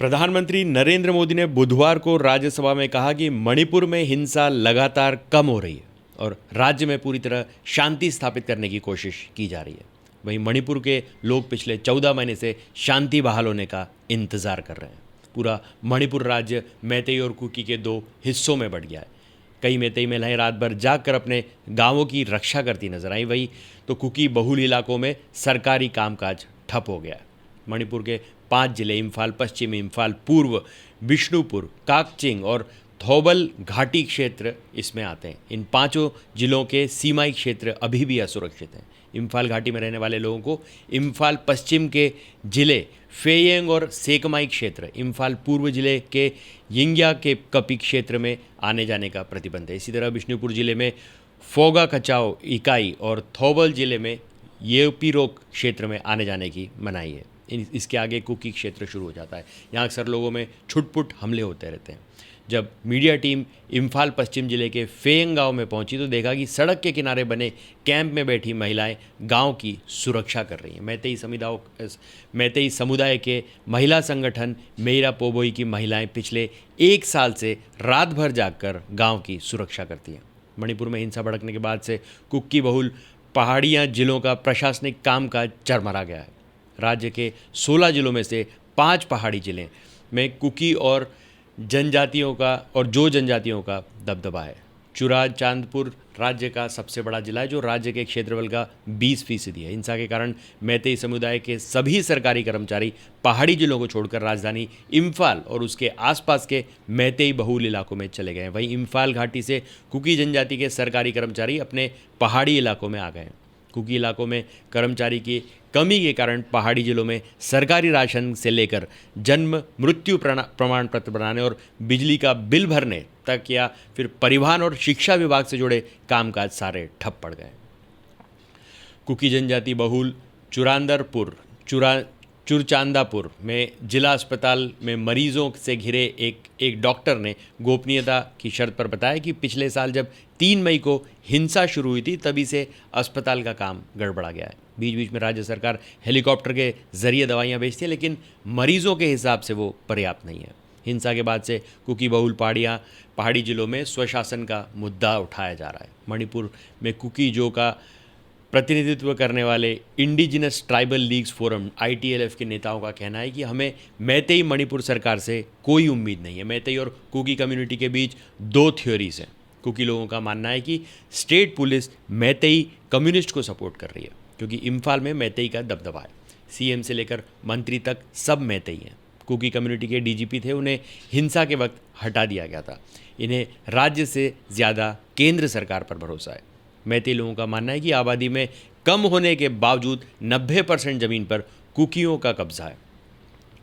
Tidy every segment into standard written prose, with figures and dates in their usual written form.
प्रधानमंत्री नरेंद्र मोदी ने बुधवार को राज्यसभा में कहा कि मणिपुर में हिंसा लगातार कम हो रही है और राज्य में पूरी तरह शांति स्थापित करने की कोशिश की जा रही है। वहीं मणिपुर के लोग पिछले 14 महीने से शांति बहाल होने का इंतजार कर रहे हैं। पूरा मणिपुर राज्य मैतेई और कुकी के दो हिस्सों में बंट गया है। कई मैतेई महिलाएं रात भर जाग कर अपने गांवों की रक्षा करती नजर आई, वहीं तो कुकी बहुल इलाकों में सरकारी कामकाज ठप हो गया है। मणिपुर के 5 जिले इम्फाल पश्चिम, इम्फाल पूर्व, बिष्णुपुर, काकचिंग और थौबल घाटी क्षेत्र इसमें आते हैं। इन पांचों जिलों के सीमाई क्षेत्र अभी भी असुरक्षित हैं। इम्फाल घाटी में रहने वाले लोगों को इम्फाल पश्चिम के जिले फेयंग और सेकमाई क्षेत्र, इम्फाल पूर्व जिले के यिंग्या के कपी क्षेत्र में आने जाने का प्रतिबंध है। इसी तरह बिष्णुपुर जिले में फोगा खचाओ इकाई और थौबल जिले में येपिरोक क्षेत्र में आने जाने की मनाही है। इसके आगे कुकी क्षेत्र शुरू हो जाता है। यहाँ अक्सर लोगों में छुटपुट हमले होते रहते हैं। जब मीडिया टीम इम्फाल पश्चिम जिले के फेयंग गांव में पहुंची तो देखा कि सड़क के किनारे बने कैंप में बैठी महिलाएं गांव की सुरक्षा कर रही हैं। मैतेई समुदाय के महिला संगठन मेरा पोबोई की महिलाएं पिछले 1 साल से रात भर जागकर गांव की सुरक्षा करती हैं। मणिपुर में हिंसा भड़कने के बाद से कुकी बहुल पहाड़ियाँ जिलों का प्रशासनिक कामकाज चरमरा गया है। राज्य के 16 जिलों में से 5 पहाड़ी जिले में कुकी और जनजातियों का दबदबा है। चुराचांदपुर राज्य का सबसे बड़ा जिला है, जो राज्य के क्षेत्रफल का 20% है। हिंसा के कारण मैतेई समुदाय के सभी सरकारी कर्मचारी पहाड़ी जिलों को छोड़कर राजधानी इम्फाल और उसके आसपास के मैतेई बहुल इलाकों में चले गए हैं। वहीं इम्फाल घाटी से कुकी जनजाति के सरकारी कर्मचारी अपने पहाड़ी इलाकों में आ गए हैं। कुकी इलाकों में कर्मचारी की कमी के कारण पहाड़ी जिलों में सरकारी राशन से लेकर जन्म मृत्यु प्रमाण पत्र बनाने और बिजली का बिल भरने तक या फिर परिवहन और शिक्षा विभाग से जुड़े कामकाज सारे ठप पड़ गए। कुकी जनजाति बहुल चुरचांदापुर में जिला अस्पताल में मरीजों से घिरे एक डॉक्टर ने गोपनीयता की शर्त पर बताया कि पिछले साल जब 3 मई को हिंसा शुरू हुई थी तभी से अस्पताल का काम गड़बड़ा गया है। बीच बीच में राज्य सरकार हेलीकॉप्टर के जरिए दवाइयां भेजती है, लेकिन मरीजों के हिसाब से वो पर्याप्त नहीं है। हिंसा के बाद से कुकी बहुल पहाड़ी जिलों में स्वशासन का मुद्दा उठाया जा रहा है। मणिपुर में कुकी जो का प्रतिनिधित्व करने वाले indigenous tribal leagues forum ITLF के नेताओं का कहना है कि हमें मैतेई मणिपुर सरकार से कोई उम्मीद नहीं है। मैतेई और कुकी कम्युनिटी के बीच 2 थ्योरीज हैं। कुकी लोगों का मानना है कि स्टेट पुलिस मैतेई कम्युनिस्ट को सपोर्ट कर रही है क्योंकि इम्फाल में मैतेई का दबदबा है। CM से लेकर मंत्री तक सब मैतेई हैं। कुकी कम्युनिटी के DGP थे, उन्हें हिंसा के वक्त हटा दिया गया था। इन्हें राज्य से ज़्यादा केंद्र सरकार पर भरोसा है। मैतेई लोगों का मानना है कि आबादी में कम होने के बावजूद 90% ज़मीन पर कुकियों का कब्जा है।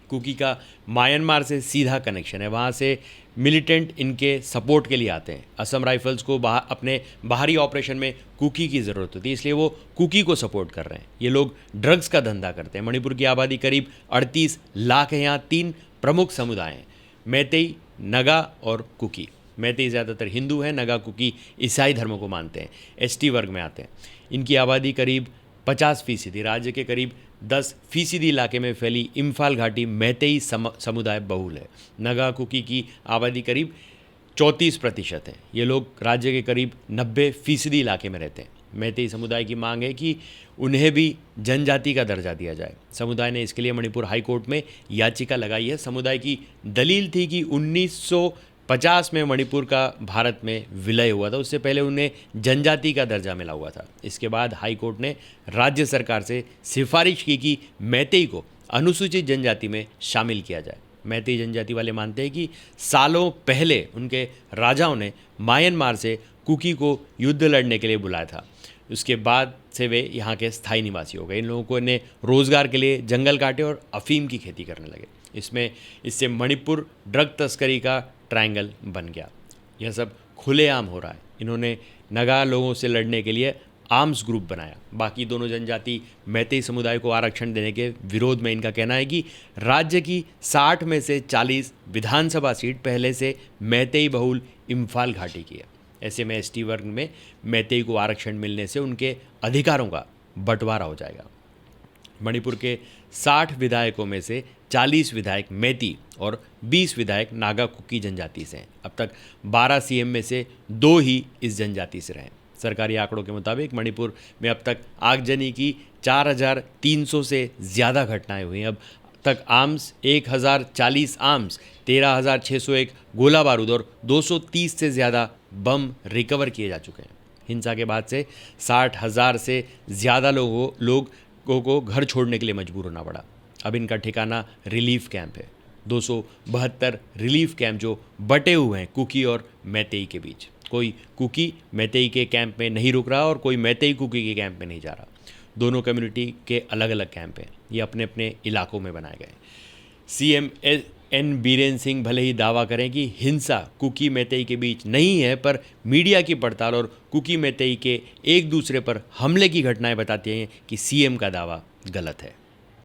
कुकी का म्यांमार से सीधा कनेक्शन है, वहाँ से मिलिटेंट इनके सपोर्ट के लिए आते हैं। असम राइफल्स को अपने बाहरी ऑपरेशन में कुकी की ज़रूरत होती है, इसलिए वो कुकी को सपोर्ट कर रहे हैं। ये लोग ड्रग्स का धंधा करते हैं। मणिपुर की आबादी करीब 38 लाख है। यहाँ 3 प्रमुख समुदाय हैं, मैतेई, नगा और कुकी। मैतेई ज़्यादातर हिंदू हैं, नगा कुकी ईसाई धर्मों को मानते हैं, ST वर्ग में आते हैं। इनकी आबादी करीब 50%। राज्य के करीब 10% इलाके में फैली इम्फाल घाटी मैतेई समुदाय बहुल है। नगा कुकी की आबादी करीब 34% है। ये लोग राज्य के करीब 90% इलाके में रहते हैं। मैतेई समुदाय की मांग है कि उन्हें भी जनजाति का दर्जा दिया जाए। समुदाय ने इसके लिए मणिपुर हाई कोर्ट में याचिका लगाई है। समुदाय की दलील थी कि 1950 में मणिपुर का भारत में विलय हुआ था, उससे पहले उन्हें जनजाति का दर्जा मिला हुआ था। इसके बाद हाई कोर्ट ने राज्य सरकार से सिफारिश की कि मैतेई को अनुसूचित जनजाति में शामिल किया जाए। मैतेई जनजाति वाले मानते हैं कि सालों पहले उनके राजाओं ने म्यांमार से कुकी को युद्ध लड़ने के लिए बुलाया था। उसके बाद से वे यहाँ के स्थायी निवासी हो गए। इन लोगों को इन्हें रोज़गार के लिए जंगल काटे और अफीम की खेती करने लगे। इससे मणिपुर ड्रग तस्करी का ट्रायंगल बन गया। यह सब खुलेआम हो रहा है। इन्होंने नगा लोगों से लड़ने के लिए आर्म्स ग्रुप बनाया। बाकी दोनों जनजाति मैतेई समुदाय को आरक्षण देने के विरोध में इनका कहना है कि राज्य की 60 में से 40 विधानसभा सीट पहले से मैतेई बहुल इम्फाल घाटी की है। ऐसे में ST वर्ग में मैतेई को आरक्षण मिलने से उनके अधिकारों का बंटवारा हो जाएगा। मणिपुर के 60 विधायकों में से 40 विधायक मैती और 20 विधायक नागा कुकी जनजाति से हैं। अब तक 12 सीएम में से 2 ही इस जनजाति से रहे। सरकारी आंकड़ों के मुताबिक मणिपुर में अब तक आगजनी की 4300 से ज़्यादा घटनाएं हुई हैं। अब तक आर्म्स 1040 आर्म्स, 13,601 गोला बारूद और 230 से ज़्यादा बम रिकवर किए जा चुके हैं। हिंसा के बाद से 60,000 से ज़्यादा लोगों को घर छोड़ने के लिए मजबूर होना पड़ा। अब इनका ठिकाना रिलीफ कैंप है। 272 रिलीफ कैंप जो बटे हुए हैं कुकी और मैतेई के बीच। कोई कुकी मैतेई के कैंप में नहीं रुक रहा और कोई मैतेई कुकी के कैंप में नहीं जा रहा। दोनों कम्युनिटी के अलग अलग कैंप हैं, ये अपने अपने इलाकों में बनाए गए। सीएम एन बीरेन सिंह भले ही दावा करें कि हिंसा कुकी मैतेई के बीच नहीं है, पर मीडिया की पड़ताल और कुकी मैतेई के एक दूसरे पर हमले की घटनाएं बताती हैं कि सीएम का दावा गलत है।